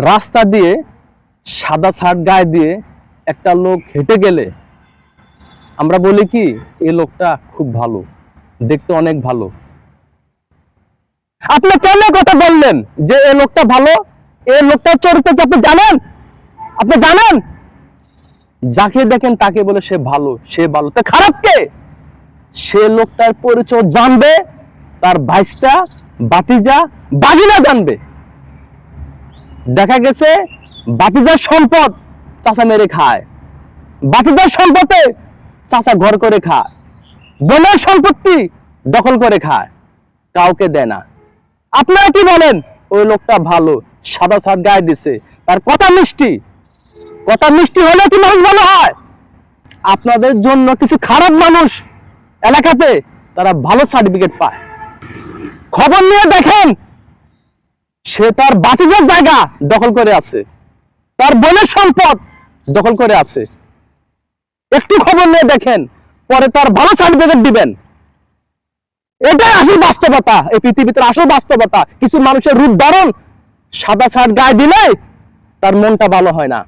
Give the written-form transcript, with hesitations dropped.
রাস্তা দিয়ে সাদা শার্ট গায়ে দিয়ে একটা লোক হেঁটে গেলে আমরা বলি কি এই লোকটা খুব ভালো, দেখতে অনেক ভালো। আপনি কেন কথা বললেন যে এই লোকটা ভালো? এই লোকটার চরিত্র কি আপনি জানেন? আপনি জানেন? যাকে দেখেন তাকে বলে সে ভালো, সে ভালো। তা খারাপ কে? সে লোকটার পরিচয় জানবে, তার ভাইস্তা, বাতিজা, বাগিনা জানবে। দেখা গেছে বাতিজার সম্পদ চাচা মেরে খায়, বাতিজার সম্পদে চাচা ঘর করে খায়, বোনের সম্পত্তি দখল করে খায়, কাউকে দেয় না। আপনারা কি বলেন? ওই লোকটা ভালো, সাদা শার্ট গায়ে দিছে, তার কথা মিষ্টি। কথা মিষ্টি হলে কি মানুষ ভালো হয়? আপনাদের জন্য কিছু খারাপ মানুষ এলাকাতে তারা ভালো সার্টিফিকেট পায়। খবর নিয়ে দেখেন, সে তার বাতিজার জায়গা দখল করে আছে, তার বোনের সম্পদ দখল করে আছে। একটু খবর নিয়ে দেখেন, পরে তার ভালো সার্টিফিকেট দিবেন। এটাই আসল বাস্তবতা, এই পৃথিবীতে আসল বাস্তবতা। কিছু মানুষের রূপ ধারণ সাদা শার্ট গায়ে দিলে তার মনটা ভালো হয় না।